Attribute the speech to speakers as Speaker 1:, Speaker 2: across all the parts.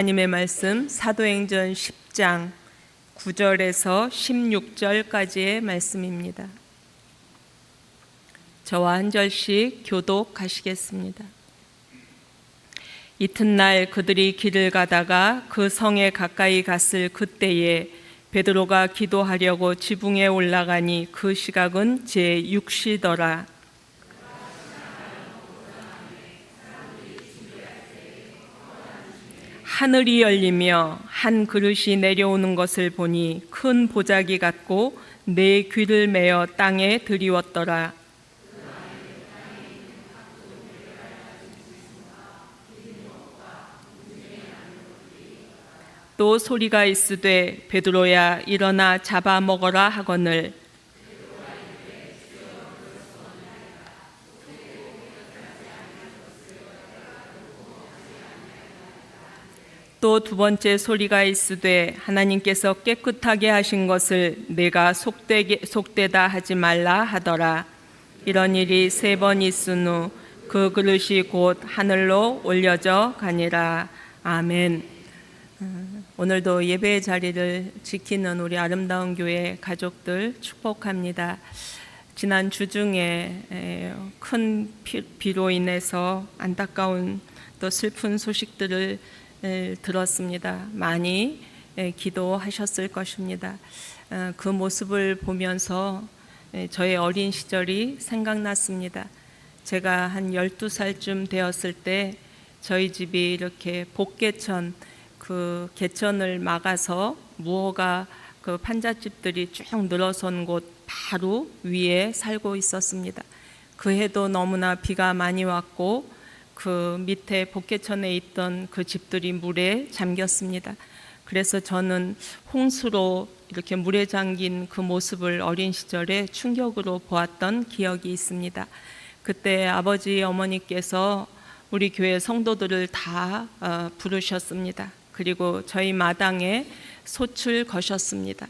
Speaker 1: 하나님의 말씀 사도행전 10장 9절에서 16절까지의 말씀입니다. 저와 한 절씩 교독하시겠습니다. 이튿날 그들이 길을 가다가 그 성에 가까이 갔을 그때에 베드로가 기도하려고 지붕에 올라가니 그 시각은 제6시더라. 하늘이 열리며 한 그릇이 내려오는 것을 보니 큰 보자기 같고 네 귀를 메어 땅에 들이웠더라. 또 소리가 있으되 베드로야 일어나 잡아 먹어라 하거늘 또 두 번째 소리가 있으되 하나님께서 깨끗하게 하신 것을 내가 속되다 하지 말라 하더라. 이런 일이 3번 있은 후 그 그릇이 곧 하늘로 올려져 가니라. 아멘. 오늘도 예배의 자리를 지키는 우리 아름다운 교회 가족들 축복합니다. 지난 주중에 큰 비로 인해서 안타까운 또 슬픈 소식들을 들었습니다. 많이 기도하셨을 것입니다. 그 모습을 보면서 저의 어린 시절이 생각났습니다. 제가 한 12살쯤 되었을 때 저희 집이 이렇게 복개천, 그 개천을 막아서 무허가 그 판잣집들이 쭉 늘어선 곳 바로 위에 살고 있었습니다. 그 해도 너무나 비가 많이 왔고 그 밑에 복개천에 있던 그 집들이 물에 잠겼습니다. 그래서 저는 홍수로 이렇게 물에 잠긴 그 모습을 어린 시절에 충격으로 보았던 기억이 있습니다. 그때 아버지 어머니께서 우리 교회 성도들을 다 부르셨습니다. 그리고 저희 마당에 솥을 거셨습니다.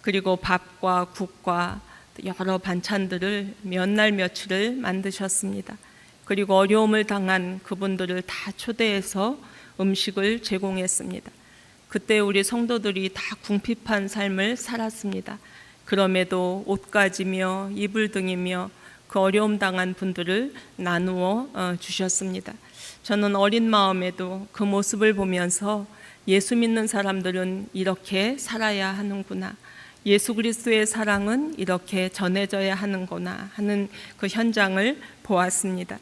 Speaker 1: 그리고 밥과 국과 여러 반찬들을 몇 날 며칠을 만드셨습니다. 그리고 어려움을 당한 그분들을 다 초대해서 음식을 제공했습니다. 그때 우리 성도들이 다 궁핍한 삶을 살았습니다. 그럼에도 옷가지며 이불 등이며 그 어려움 당한 분들을 나누어 주셨습니다. 저는 어린 마음에도 그 모습을 보면서 예수 믿는 사람들은 이렇게 살아야 하는구나, 예수 그리스도의 사랑은 이렇게 전해져야 하는구나 하는 그 현장을 보았습니다.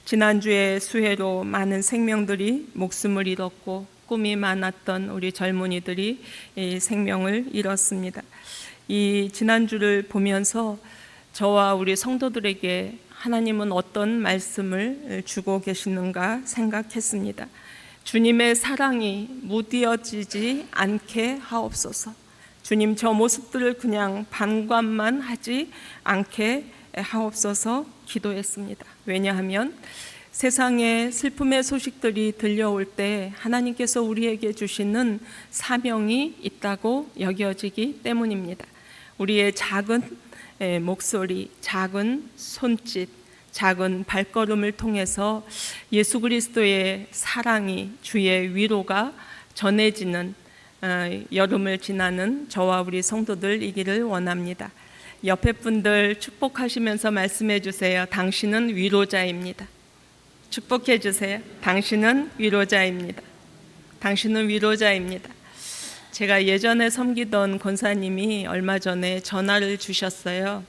Speaker 1: 지난주에 수해로 많은 생명들이 목숨을 잃었고 꿈이 많았던 우리 젊은이들이 생명을 잃었습니다. 이 지난주를 보면서 저와 우리 성도들에게 하나님은 어떤 말씀을 주고 계시는가 생각했습니다. 주님의 사랑이 무디어지지 않게 하옵소서. 주님, 저 모습들을 그냥 반감만 하지 않게 하옵소서 기도했습니다. 왜냐하면 세상에 슬픔의 소식들이 들려올 때 하나님께서 우리에게 주시는 사명이 있다고 여겨지기 때문입니다. 우리의 작은 목소리, 작은 손짓, 작은 발걸음을 통해서 예수 그리스도의 사랑이, 주의 위로가 전해지는 여름을 지나는 저와 우리 성도들이기를 원합니다. 옆에 분들 축복하시면서 말씀해 주세요. 당신은 위로자입니다. 축복해 주세요. 당신은 위로자입니다. 당신은 위로자입니다. 제가 예전에 섬기던 권사님이 얼마 전에 전화를 주셨어요.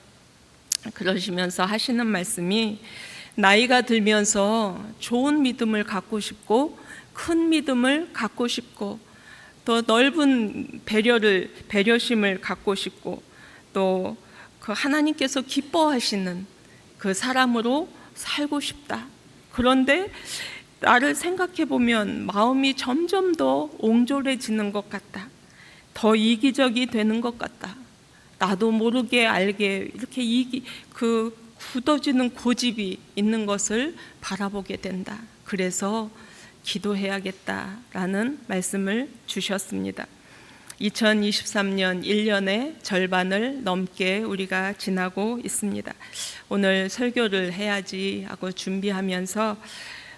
Speaker 1: 그러시면서 하시는 말씀이 나이가 들면서 좋은 믿음을 갖고 싶고 큰 믿음을 갖고 싶고 더 넓은 배려심을 갖고 싶고 또 그 하나님께서 기뻐하시는 그 사람으로 살고 싶다. 그런데 나를 생각해 보면 마음이 점점 더 옹졸해지는 것 같다. 더 이기적이 되는 것 같다. 나도 모르게 알게 이렇게 그 굳어지는 고집이 있는 것을 바라보게 된다. 그래서 기도해야겠다라는 말씀을 주셨습니다. 2023년 1년의 절반을 넘게 우리가 지나고 있습니다. 오늘 설교를 해야지 하고 준비하면서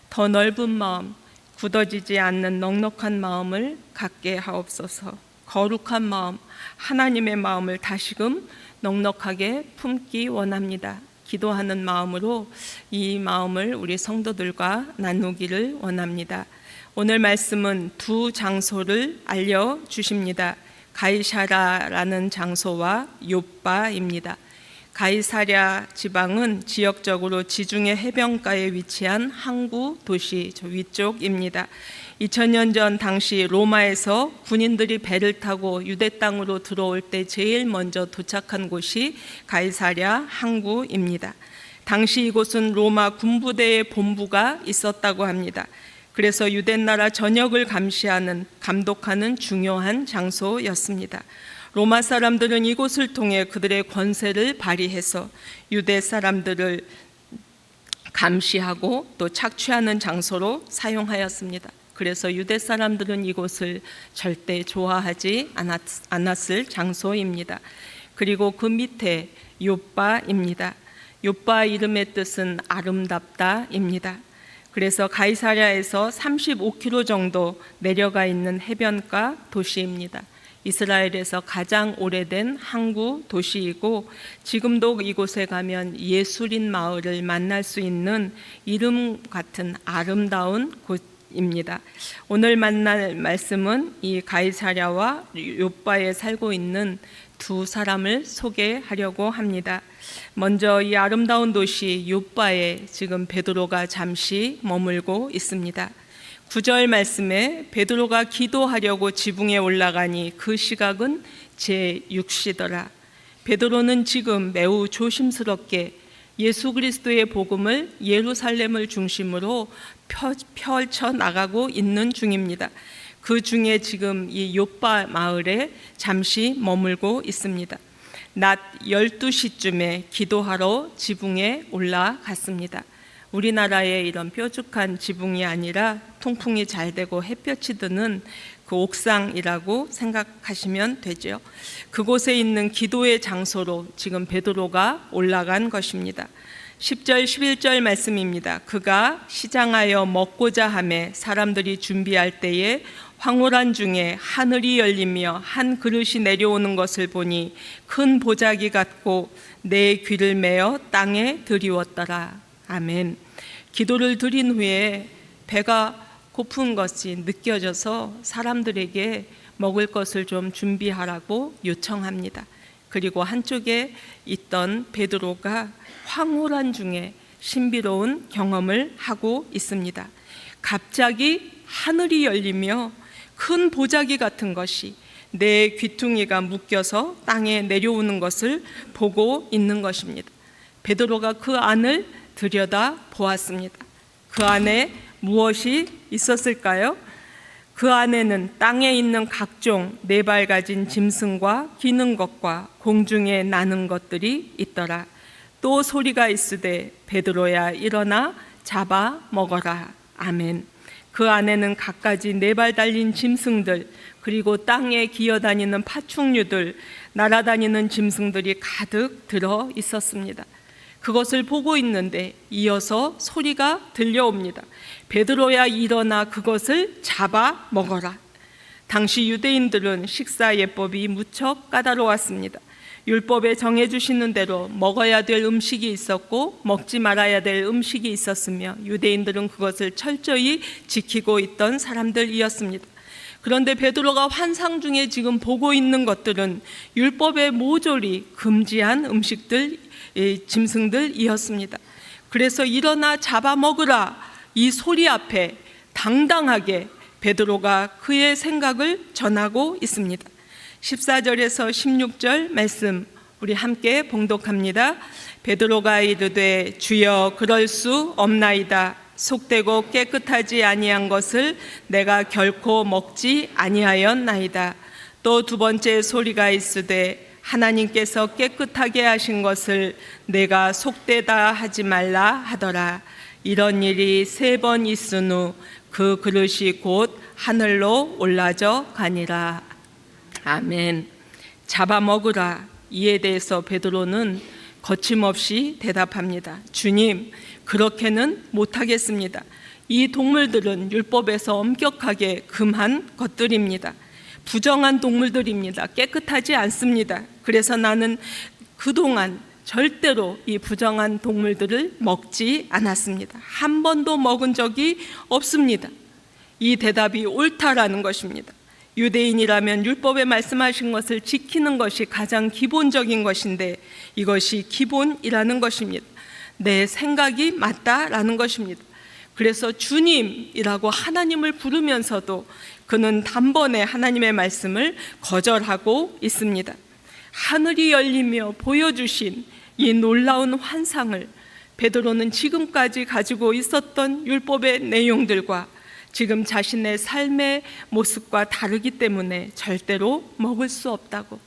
Speaker 1: 더 넓은 마음, 굳어지지 않는 넉넉한 마음을 갖게 하옵소서. 거룩한 마음, 하나님의 마음을 다시금 넉넉하게 품기 원합니다. 기도하는 마음으로 이 마음을 우리 성도들과 나누기를 원합니다. 오늘 말씀은 두 장소를 알려주십니다. 가이사랴라는 장소와 욥바입니다. 가이사랴 지방은 지역적으로 지중해 해변가에 위치한 항구 도시 위쪽입니다. 2000년 전 당시 로마에서 군인들이 배를 타고 유대 땅으로 들어올 때 제일 먼저 도착한 곳이 가이사랴 항구입니다. 당시 이곳은 로마 군부대의 본부가 있었다고 합니다. 그래서 유대 나라 전역을 감독하는 중요한 장소였습니다. 로마 사람들은 이곳을 통해 그들의 권세를 발휘해서 유대 사람들을 감시하고 또 착취하는 장소로 사용하였습니다. 그래서 유대 사람들은 이곳을 절대 좋아하지 않았을 장소입니다. 그리고 그 밑에 욥바입니다. 욥바 이름의 뜻은 아름답다입니다. 그래서 가이사랴에서 35km 정도 내려가 있는 해변가 도시입니다. 이스라엘에서 가장 오래된 항구 도시이고 지금도 이곳에 가면 예술인 마을을 만날 수 있는 이름 같은 아름다운 곳입니다. 오늘 만날 말씀은 이 가이사랴와 욥바에 살고 있는 두 사람을 소개하려고 합니다. 먼저 이 아름다운 도시 욥바에 지금 베드로가 잠시 머물고 있습니다. 9절 말씀에 베드로가 기도하려고 지붕에 올라가니 그 시각은 제6시더라. 베드로는 지금 매우 조심스럽게 예수 그리스도의 복음을 예루살렘을 중심으로 펼쳐 나가고 있는 중입니다. 그 중에 지금 이 욥바 마을에 잠시 머물고 있습니다. 낮 12시쯤에 기도하러 지붕에 올라갔습니다. 우리나라의 이런 뾰족한 지붕이 아니라 통풍이 잘 되고 햇볕이 드는 그 옥상이라고 생각하시면 되죠. 그곳에 있는 기도의 장소로 지금 베드로가 올라간 것입니다. 10절 11절 말씀입니다. 그가 시장하여 먹고자 하매 사람들이 준비할 때에 황홀한 중에 하늘이 열리며 한 그릇이 내려오는 것을 보니 큰 보자기 같고 내 귀를 메어 땅에 들이웠더라. 아멘. 기도를 드린 후에 배가 고픈 것이 느껴져서 사람들에게 먹을 것을 좀 준비하라고 요청합니다. 그리고 한쪽에 있던 베드로가 황홀한 중에 신비로운 경험을 하고 있습니다. 갑자기 하늘이 열리며 큰 보자기 같은 것이 내 귀퉁이가 묶여서 땅에 내려오는 것을 보고 있는 것입니다. 베드로가 그 안을 들여다 보았습니다. 그 안에 무엇이 있었을까요? 그 안에는 땅에 있는 각종 네 발 가진 짐승과 기는 것과 공중에 나는 것들이 있더라. 또 소리가 있으되 베드로야 일어나 잡아 먹어라. 아멘. 그 안에는 갖가지 네 발 달린 짐승들, 그리고 땅에 기어다니는 파충류들, 날아다니는 짐승들이 가득 들어 있었습니다. 그것을 보고 있는데 이어서 소리가 들려옵니다. 베드로야 일어나 그것을 잡아 먹어라. 당시 유대인들은 식사 예법이 무척 까다로웠습니다. 율법에 정해주시는 대로 먹어야 될 음식이 있었고 먹지 말아야 될 음식이 있었으며 유대인들은 그것을 철저히 지키고 있던 사람들이었습니다. 그런데 베드로가 환상 중에 지금 보고 있는 것들은 율법에 모조리 금지한 음식들, 짐승들이었습니다. 그래서 일어나 잡아먹으라 이 소리 앞에 당당하게 베드로가 그의 생각을 전하고 있습니다. 14절에서 16절 말씀 우리 함께 봉독합니다. 베드로가 이르되 주여 그럴 수 없나이다. 속되고 깨끗하지 아니한 것을 내가 결코 먹지 아니하였나이다. 또 두 번째 소리가 있으되 하나님께서 깨끗하게 하신 것을 내가 속되다 하지 말라 하더라. 이런 일이 3번 있은 후 그 그릇이 곧 하늘로 올라져 가니라. 아멘. 잡아먹으라. 이에 대해서 베드로는 거침없이 대답합니다. 주님, 그렇게는 못하겠습니다. 이 동물들은 율법에서 엄격하게 금한 것들입니다. 부정한 동물들입니다. 깨끗하지 않습니다. 그래서 나는 그동안 절대로 이 부정한 동물들을 먹지 않았습니다. 한 번도 먹은 적이 없습니다. 이 대답이 옳다라는 것입니다. 유대인이라면 율법에 말씀하신 것을 지키는 것이 가장 기본적인 것인데 이것이 기본이라는 것입니다. 내 생각이 맞다라는 것입니다. 그래서 주님이라고 하나님을 부르면서도 그는 단번에 하나님의 말씀을 거절하고 있습니다. 하늘이 열리며 보여주신 이 놀라운 환상을 베드로는 지금까지 가지고 있었던 율법의 내용들과 지금 자신의 삶의 모습과 다르기 때문에 절대로 먹을 수 없다고,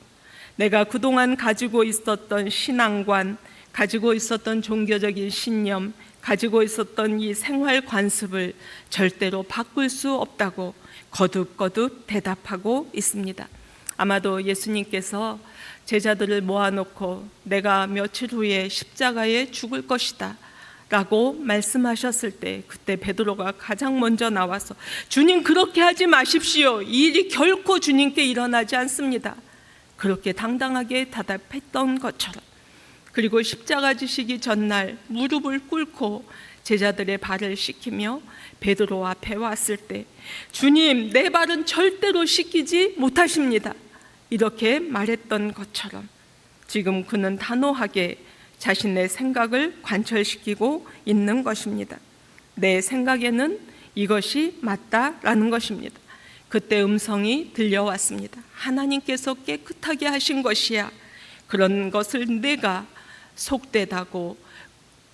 Speaker 1: 내가 그동안 가지고 있었던 신앙관, 가지고 있었던 종교적인 신념, 가지고 있었던 이 생활 관습을 절대로 바꿀 수 없다고 거듭거듭 대답하고 있습니다. 아마도 예수님께서 제자들을 모아놓고 내가 며칠 후에 십자가에 죽을 것이다 라고 말씀하셨을 때 그때 베드로가 가장 먼저 나와서 주님 그렇게 하지 마십시오. 이 일이 결코 주님께 일어나지 않습니다. 그렇게 당당하게 대답했던 것처럼, 그리고 십자가 지시기 전날 무릎을 꿇고 제자들의 발을 씻기며 베드로 앞에 왔을 때 주님 내 발은 절대로 씻기지 못하십니다. 이렇게 말했던 것처럼 지금 그는 단호하게 자신의 생각을 관철시키고 있는 것입니다. 내 생각에는 이것이 맞다라는 것입니다. 그때 음성이 들려왔습니다. 하나님께서 깨끗하게 하신 것이야. 그런 것을 내가 속되다고,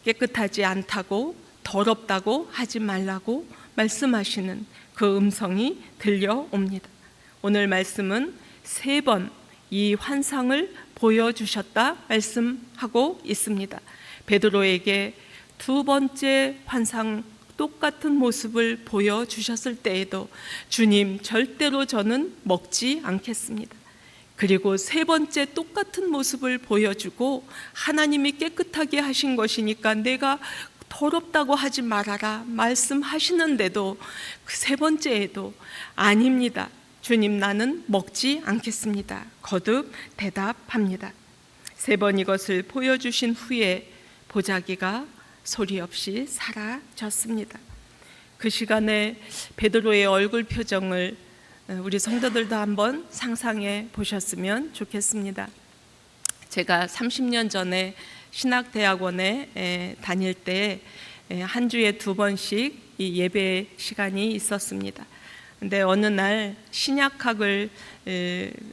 Speaker 1: 깨끗하지 않다고, 더럽다고 하지 말라고 말씀하시는 그 음성이 들려옵니다. 오늘 말씀은 3번 이 환상을 보여주셨다 말씀하고 있습니다. 베드로에게 2번째 환상 똑같은 모습을 보여주셨을 때에도 주님 절대로 저는 먹지 않겠습니다. 그리고 3번째 똑같은 모습을 보여주고 하나님이 깨끗하게 하신 것이니까 내가 더럽다고 하지 말아라 말씀하시는데도 그 3번째에도 아닙니다. 주님 나는 먹지 않겠습니다. 거듭 대답합니다. 3번 이것을 보여주신 후에 보자기가 소리 없이 사라졌습니다. 그 시간에 베드로의 얼굴 표정을 우리 성도들도 한번 상상해 보셨으면 좋겠습니다. 제가 30년 전에 신학대학원에 다닐 때 한 주에 2번씩 이 예배 시간이 있었습니다. 근데 어느 날 신약학을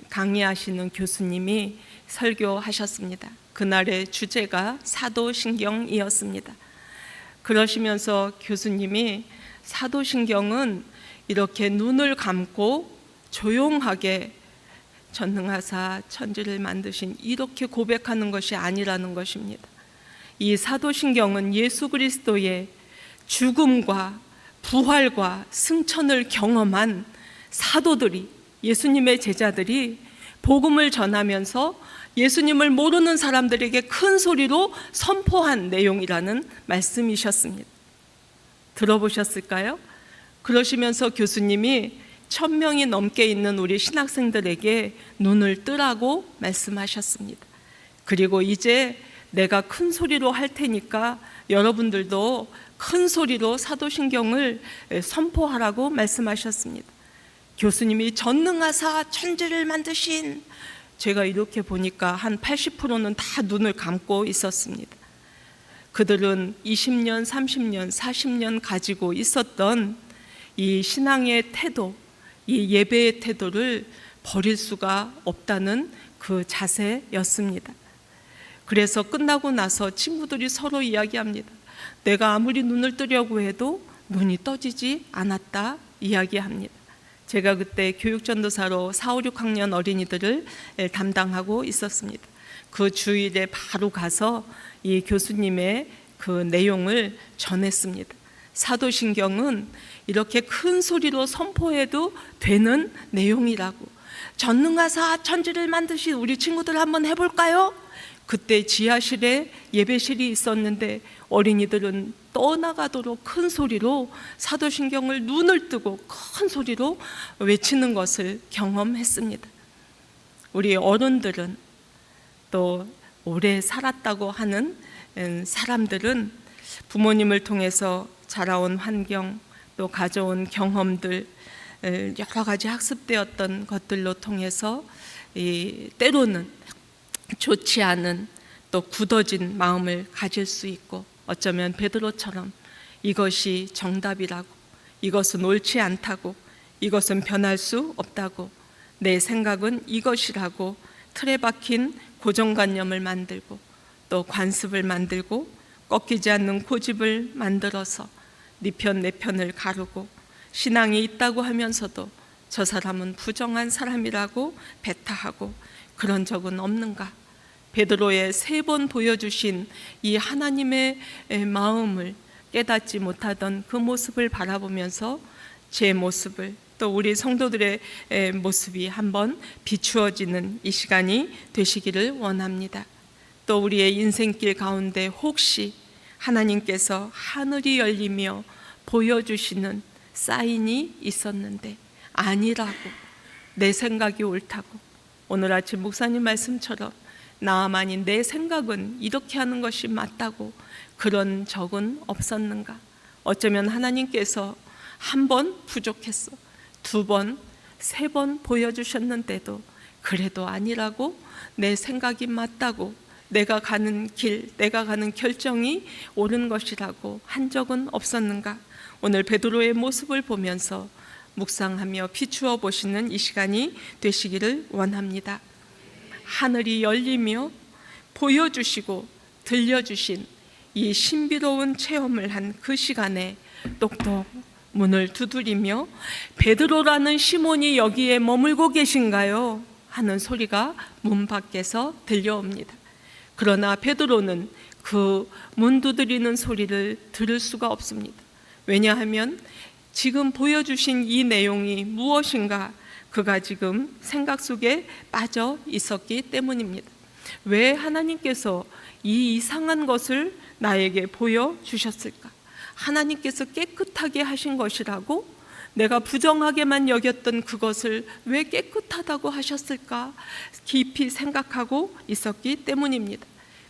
Speaker 1: 강의하시는 교수님이 설교하셨습니다. 그날의 주제가 사도신경이었습니다. 그러시면서 교수님이 사도신경은 이렇게 눈을 감고 조용하게 전능하사 천지를 만드신 이렇게 고백하는 것이 아니라는 것입니다. 이 사도신경은 예수 그리스도의 죽음과 부활과 승천을 경험한 사도들이, 예수님의 제자들이 복음을 전하면서 예수님을 모르는 사람들에게 큰 소리로 선포한 내용이라는 말씀이셨습니다. 들어보셨을까요? 그러시면서 교수님이 1000명이 넘게 있는 우리 신학생들에게 눈을 뜨라고 말씀하셨습니다. 그리고 이제 내가 큰 소리로 할 테니까 여러분들도 큰 소리로 사도신경을 선포하라고 말씀하셨습니다. 교수님이 전능하사 천지를 만드신, 제가 이렇게 보니까 한 80%는 다 눈을 감고 있었습니다. 그들은 20년, 30년, 40년 가지고 있었던 이 신앙의 태도, 이 예배의 태도를 버릴 수가 없다는 그 자세였습니다. 그래서 끝나고 나서 친구들이 서로 이야기합니다. 내가 아무리 눈을 뜨려고 해도 눈이 떠지지 않았다 이야기합니다. 제가 그때 교육전도사로 4, 5, 6학년 어린이들을 담당하고 있었습니다. 그 주일에 바로 가서 이 교수님의 그 내용을 전했습니다. 사도신경은 이렇게 큰 소리로 선포해도 되는 내용이라고. 전능하사 천지를 만드신, 우리 친구들 한번 해볼까요? 그때 지하실에 예배실이 있었는데 어린이들은 떠나가도록 큰 소리로 사도신경을 눈을 뜨고 큰 소리로 외치는 것을 경험했습니다. 우리 어른들은 또 오래 살았다고 하는 사람들은 부모님을 통해서 자라온 환경, 또 가져온 경험들, 여러 가지 학습되었던 것들로 통해서 때로는 좋지 않은 또 굳어진 마음을 가질 수 있고, 어쩌면 베드로처럼 이것이 정답이라고, 이것은 옳지 않다고, 이것은 변할 수 없다고, 내 생각은 이것이라고 틀에 박힌 고정관념을 만들고 또 관습을 만들고 꺾이지 않는 고집을 만들어서 네 편 내 편을 가르고 신앙이 있다고 하면서도 저 사람은 부정한 사람이라고 배타하고 그런 적은 없는가? 베드로의 3번 보여주신 이 하나님의 마음을 깨닫지 못하던 그 모습을 바라보면서 제 모습을, 또 우리 성도들의 모습이 한번 비추어지는 이 시간이 되시기를 원합니다. 또 우리의 인생길 가운데 혹시 하나님께서 하늘이 열리며 보여주시는 사인이 있었는데 아니라고, 내 생각이 옳다고, 오늘 아침 목사님 말씀처럼 나만이 내 생각은 이렇게 하는 것이 맞다고 그런 적은 없었는가? 어쩌면 하나님께서 1번 부족했어, 2번, 3번 보여주셨는데도 그래도 아니라고, 내 생각이 맞다고, 내가 가는 길, 내가 가는 결정이 옳은 것이라고 한 적은 없었는가? 오늘 베드로의 모습을 보면서 묵상하며 비추어 보시는 이 시간이 되시기를 원합니다. 하늘이 열리며 보여주시고 들려주신 이 신비로운 체험을 한 그 시간에 똑똑 문을 두드리며 베드로라는 시몬이 여기에 머물고 계신가요? 하는 소리가 문 밖에서 들려옵니다. 그러나 베드로는 그 문 두드리는 소리를 들을 수가 없습니다. 왜냐하면 지금 보여주신 이 내용이 무엇인가 그가 지금 생각 속에 빠져 있었기 때문입니다. 왜 하나님께서 이 이상한 것을 나에게 보여주셨을까? 하나님께서 깨끗하게 하신 것이라고 내가 부정하게만 여겼던 그것을 왜 깨끗하다고 하셨을까? 깊이 생각하고 있었기 때문입니다.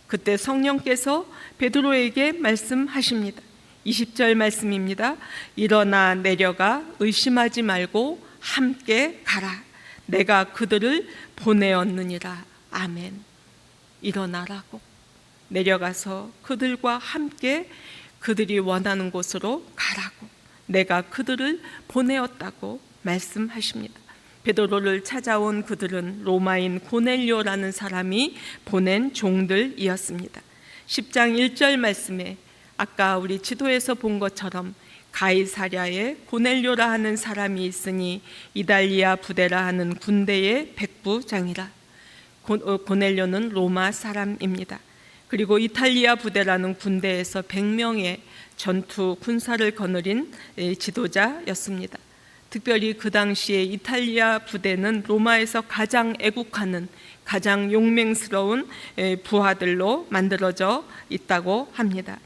Speaker 1: 그때 성령께서 베드로에게 말씀하십니다. 20절 말씀입니다. 일어나 내려가 의심하지 말고 함께 가라. 내가 그들을 보내었느니라. 아멘. 일어나라고, 내려가서 그들과 함께 그들이 원하는 곳으로 가라고, 내가 그들을 보내었다고 말씀하십니다. 베드로를 찾아온 그들은 로마인 고넬료라는 사람이 보낸 종들이었습니다. 10장 1절 말씀에 아까 우리 지도에서 본 것처럼 가이사랴에 고넬료라 하는 사람이 있으니 이달리아 부대라 하는 군대의 백부장이라. 고넬료는 로마 사람입니다. 그리고 이탈리아 부대라는 군대에서 100명의 전투 군사를 거느린 지도자였습니다. 특별히 그 당시에 이탈리아 부대는 로마에서 가장 애국하는, 가장 용맹스러운 부하들로 만들어져 있다고 합니다.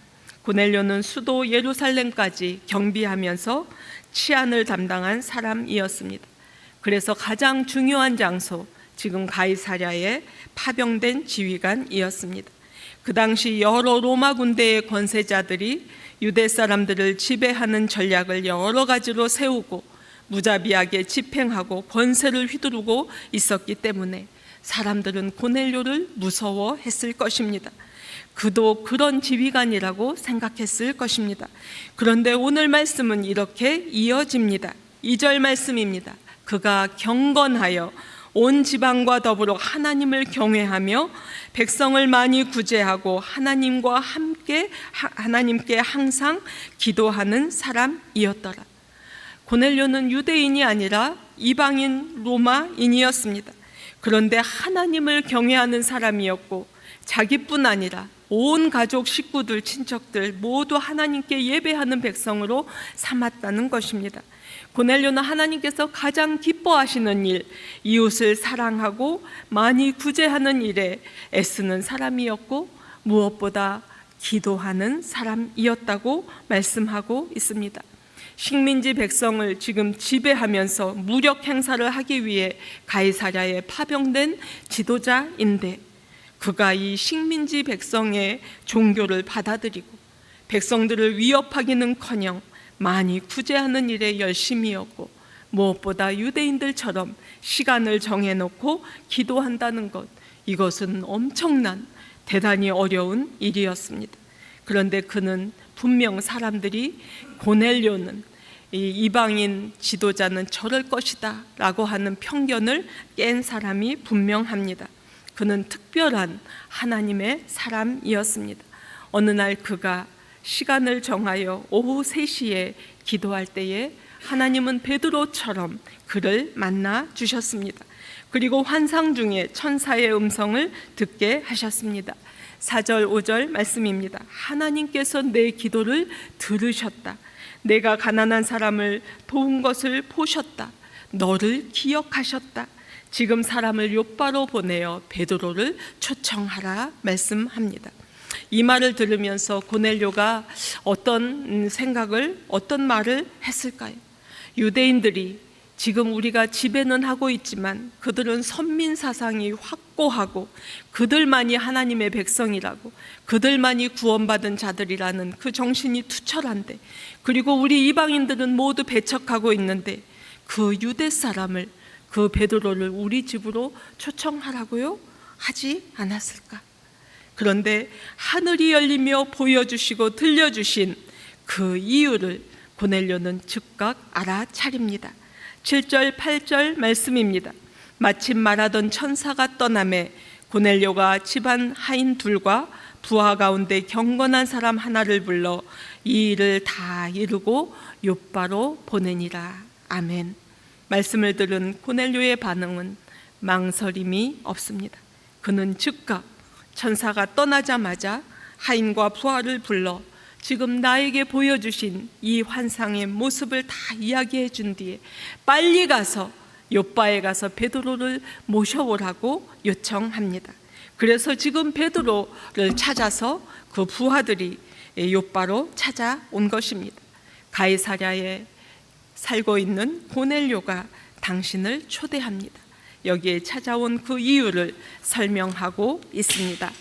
Speaker 1: 고넬료는 수도 예루살렘까지 경비하면서 치안을 담당한 사람이었습니다. 그래서 가장 중요한 장소, 지금 가이사랴에 파병된 지휘관이었습니다. 그 당시 여러 로마 군대의 권세자들이 유대 사람들을 지배하는 전략을 여러 가지로 세우고 무자비하게 집행하고 권세를 휘두르고 있었기 때문에 사람들은 고넬료를 무서워했을 것입니다. 그도 그런 지휘관이라고 생각했을 것입니다. 그런데 오늘 말씀은 이렇게 이어집니다. 2절 말씀입니다. 그가 경건하여 온 지방과 더불어 하나님을 경외하며 백성을 많이 구제하고 하나님께 항상 기도하는 사람이었더라. 고넬료는 유대인이 아니라 이방인 로마인이었습니다. 그런데 하나님을 경외하는 사람이었고 자기뿐 아니라 온 가족, 식구들, 친척들 모두 하나님께 예배하는 백성으로 삼았다는 것입니다. 고넬료는 하나님께서 가장 기뻐하시는 일, 이웃을 사랑하고 많이 구제하는 일에 애쓰는 사람이었고 무엇보다 기도하는 사람이었다고 말씀하고 있습니다. 식민지 백성을 지금 지배하면서 무력 행사를 하기 위해 가이사랴에 파병된 지도자인데, 그가 이 식민지 백성의 종교를 받아들이고 백성들을 위협하기는커녕 많이 구제하는 일에 열심이었고, 무엇보다 유대인들처럼 시간을 정해놓고 기도한다는 것, 이것은 엄청난 대단히 어려운 일이었습니다. 그런데 그는 분명 사람들이 고넬료는 이 이방인 지도자는 저럴 것이다 라고 하는 편견을 깬 사람이 분명합니다. 그는 특별한 하나님의 사람이었습니다. 어느 날 그가 시간을 정하여 오후 3시에 기도할 때에 하나님은 베드로처럼 그를 만나 주셨습니다. 그리고 환상 중에 천사의 음성을 듣게 하셨습니다. 4절 5절 말씀입니다. 하나님께서 내 기도를 들으셨다. 내가 가난한 사람을 도운 것을 보셨다. 너를 기억하셨다. 지금 사람을 욥바로 보내어 베드로를 초청하라 말씀합니다. 이 말을 들으면서 고넬료가 어떤 생각을, 어떤 말을 했을까요? 유대인들이 지금 우리가 지배는 하고 있지만 그들은 선민 사상이 확고하고 그들만이 하나님의 백성이라고, 그들만이 구원받은 자들이라는 그 정신이 투철한데, 그리고 우리 이방인들은 모두 배척하고 있는데 그 유대 사람을, 그 베드로를 우리 집으로 초청하라고요? 하지 않았을까? 그런데 하늘이 열리며 보여주시고 들려주신 그 이유를 고넬료는 즉각 알아차립니다. 7절 8절 말씀입니다. 마침 말하던 천사가 떠나매 고넬료가 집안 하인 둘과 부하 가운데 경건한 사람 하나를 불러 이 일을 다 이루고 욥바로 보내니라. 아멘. 말씀을 들은 고넬료의 반응은 망설임이 없습니다. 그는 즉각 천사가 떠나자마자 하인과 부하를 불러 지금 나에게 보여주신 이 환상의 모습을 다 이야기해 준 뒤에 빨리 가서 욥바에 가서 베드로를 모셔오라고 요청합니다. 그래서 지금 베드로를 찾아서 그 부하들이 욥바로 찾아온 것입니다. 가이사랴에 살고 있는 고넬료가 당신을 초대합니다. 여기에 찾아온 그 이유를 설명하고 있습니다.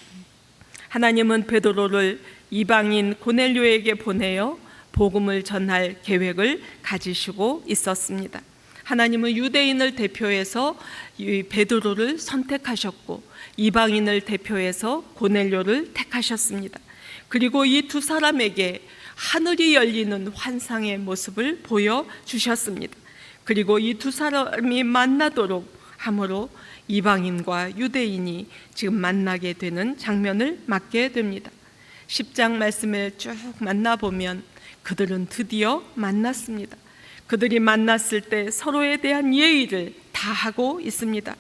Speaker 1: 하나님은 베드로를 이방인 고넬료에게 보내어 복음을 전할 계획을 가지시고 있었습니다. 하나님은 유대인을 대표해서 베드로를 선택하셨고 이방인을 대표해서 고넬료를 택하셨습니다. 그리고 이 두 사람에게 하늘이 열리는 환상의 모습을 보여주셨습니다. 그리고 이 두 사람이 만나도록 함으로 이방인과 유대인이 지금 만나게 되는 장면을 맞게 됩니다. 10장 말씀을 쭉 만나보면 그들은 드디어 만났습니다. 그들이 만났을 때 서로에 대한 예의를 다 하고 있습니다.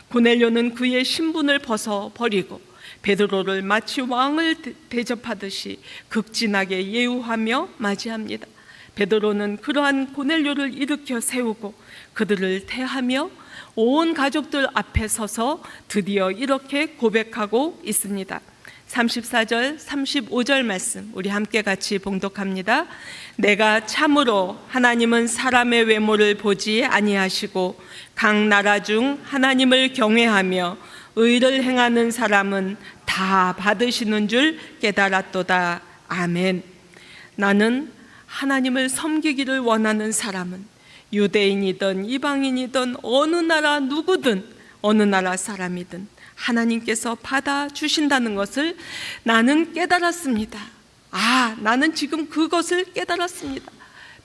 Speaker 1: 고넬료는 그의 신분을 벗어버리고 베드로를 마치 왕을 대접하듯이 극진하게 예우하며 맞이합니다. 베드로는 그러한 고넬료를 일으켜 세우고 그들을 대하며 온 가족들 앞에 서서 드디어 이렇게 고백하고 있습니다. 34절 35절 말씀 우리 함께 같이 봉독합니다. 내가 참으로 하나님은 사람의 외모를 보지 아니하시고 각 나라 중 하나님을 경외하며 의를 행하는 사람은 다 받으시는 줄 깨달았도다. 아멘. 나는 하나님을 섬기기를 원하는 사람은 유대인이든 이방인이든 어느 나라 누구든 어느 나라 사람이든 하나님께서 받아주신다는 것을 나는 깨달았습니다. 나는 지금 그것을 깨달았습니다.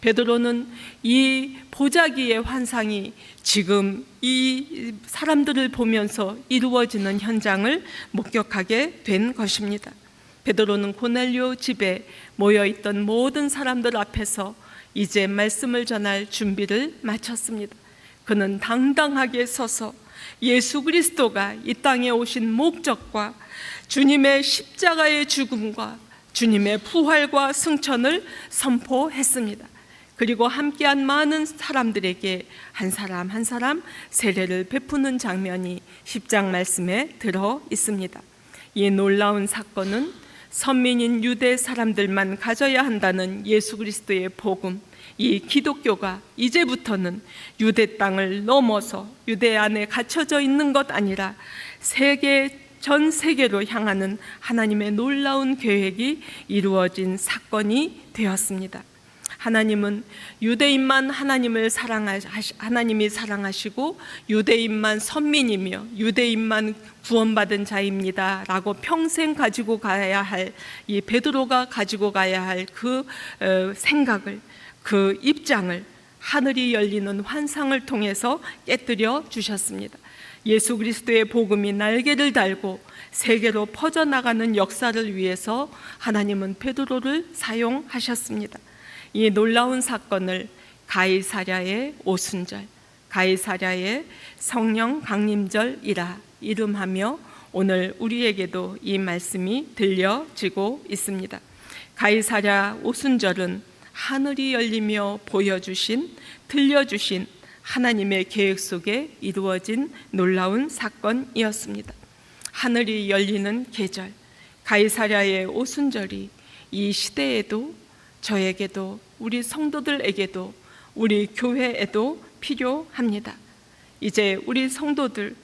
Speaker 1: 베드로는 이 보자기의 환상이 지금 이 사람들을 보면서 이루어지는 현장을 목격하게 된 것입니다. 베드로는 고넬료 집에 모여있던 모든 사람들 앞에서 이제 말씀을 전할 준비를 마쳤습니다. 그는 당당하게 서서 예수 그리스도가 이 땅에 오신 목적과 주님의 십자가의 죽음과 주님의 부활과 승천을 선포했습니다. 그리고 함께한 많은 사람들에게 한 사람 한 사람 세례를 베푸는 장면이 10장 말씀에 들어 있습니다. 이 놀라운 사건은 선민인 유대 사람들만 가져야 한다는 예수 그리스도의 복음, 이 기독교가 이제부터는 유대 땅을 넘어서 유대 안에 갇혀져 있는 것 아니라 전 세계로 향하는 하나님의 놀라운 계획이 이루어진 사건이 되었습니다. 하나님은 유대인만 하나님이 사랑하시고 유대인만 선민이며 유대인만 구원받은 자입니다 라고 평생 가지고 가야 할, 이 베드로가 가지고 가야 할 그 생각을, 그 입장을 하늘이 열리는 환상을 통해서 깨뜨려 주셨습니다. 예수 그리스도의 복음이 날개를 달고 세계로 퍼져나가는 역사를 위해서 하나님은 베드로를 사용하셨습니다. 이 놀라운 사건을 가이사랴의 오순절, 가이사랴의 성령 강림절이라 이름하며 오늘 우리에게도 이 말씀이 들려지고 있습니다. 가이사랴 오순절은 하늘이 열리며 보여주신, 들려주신 하나님의 계획 속에 이루어진 놀라운 사건이었습니다. 하늘이 열리는 계절, 가이사랴의 오순절이 이 시대에도 저에게도 우리 성도들에게도 우리 교회에도 필요합니다. 이제 우리 성도들,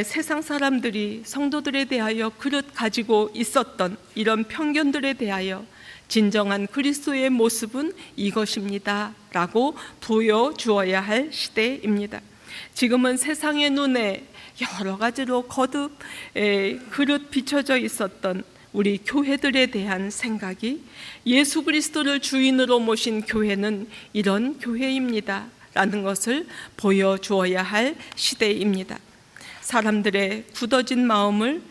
Speaker 1: 세상 사람들이 성도들에 대하여 그릇 가지고 있었던 이런 편견들에 대하여 진정한 그리스도의 모습은 이것입니다 라고 보여주어야 할 시대입니다. 지금은 세상의 눈에 여러 가지로 거듭 그릇 비춰져 있었던 우리 교회들에 대한 생각이 예수 그리스도를 주인으로 모신 교회는 이런 교회입니다 라는 것을 보여주어야 할 시대입니다. 사람들의 굳어진 마음을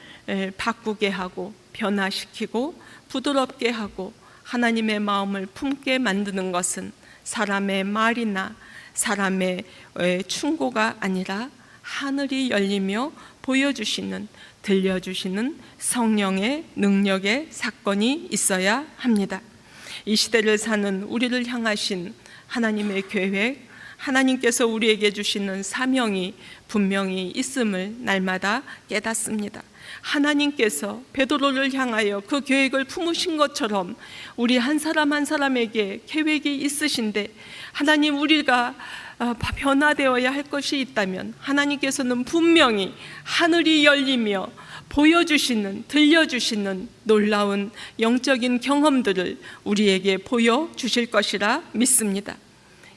Speaker 1: 바꾸게 하고 변화시키고 부드럽게 하고 하나님의 마음을 품게 만드는 것은 사람의 말이나 사람의 충고가 아니라 하늘이 열리며 보여주시는, 들려주시는 성령의 능력의 사건이 있어야 합니다. 이 시대를 사는 우리를 향하신 하나님의 계획, 하나님께서 우리에게 주시는 사명이 분명히 있음을 날마다 깨닫습니다. 하나님께서 베드로를 향하여 그 계획을 품으신 것처럼 우리 한 사람 한 사람에게 계획이 있으신데, 하나님 우리가 변화되어야 할 것이 있다면 하나님께서는 분명히 하늘이 열리며 보여주시는, 들려주시는 놀라운 영적인 경험들을 우리에게 보여주실 것이라 믿습니다.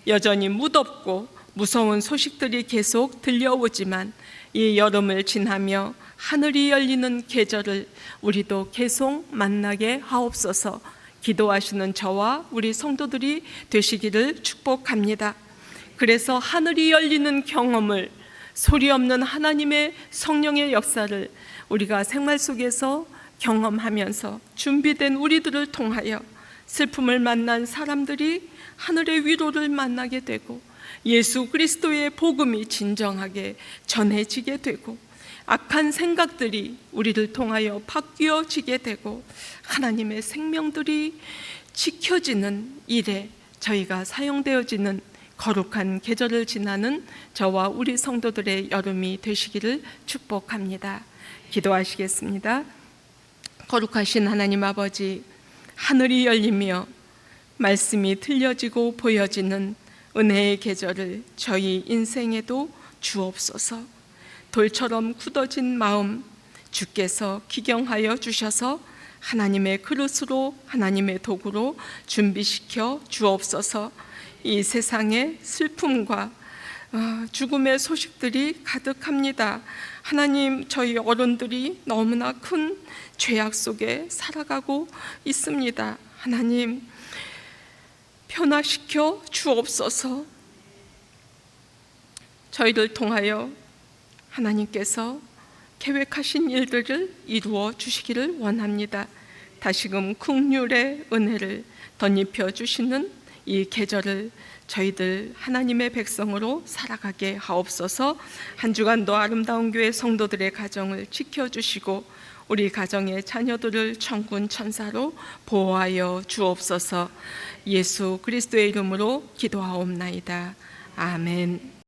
Speaker 1: 여전히 무덥고 무서운 소식들이 계속 들려오지만 이 여름을 지나며 하늘이 열리는 계절을 우리도 계속 만나게 하옵소서. 기도하시는 저와 우리 성도들이 되시기를 축복합니다. 그래서 하늘이 열리는 경험을, 소리 없는 하나님의 성령의 역사를 우리가 생활 속에서 경험하면서 준비된 우리들을 통하여 슬픔을 만난 사람들이 하늘의 위로를 만나게 되고 예수 그리스도의 복음이 진정하게 전해지게 되고 악한 생각들이 우리를 통하여 바뀌어지게 되고 하나님의 생명들이 지켜지는 일에 저희가 사용되어지는 거룩한 계절을 지나는 저와 우리 성도들의 여름이 되시기를 축복합니다. 기도하시겠습니다. 거룩하신 하나님 아버지, 하늘이 열리며 말씀이 들려지고 보여지는 은혜의 계절을 저희 인생에도 주옵소서. 돌처럼 굳어진 마음 주께서 기경하여 주셔서 하나님의 그릇으로, 하나님의 도구로 준비시켜 주옵소서. 이 세상에 슬픔과 죽음의 소식들이 가득합니다. 하나님, 저희 어른들이 너무나 큰 죄악 속에 살아가고 있습니다. 하나님, 변화시켜 주옵소서. 저희를 통하여 하나님께서 계획하신 일들을 이루어 주시기를 원합니다. 다시금 긍휼의 은혜를 덧입혀 주시는 이 계절을 저희들 하나님의 백성으로 살아가게 하옵소서. 한 주간도 아름다운 교회 성도들의 가정을 지켜주시고 우리 가정의 자녀들을 천군 천사로 보호하여 주옵소서. 예수 그리스도의 이름으로 기도하옵나이다. 아멘.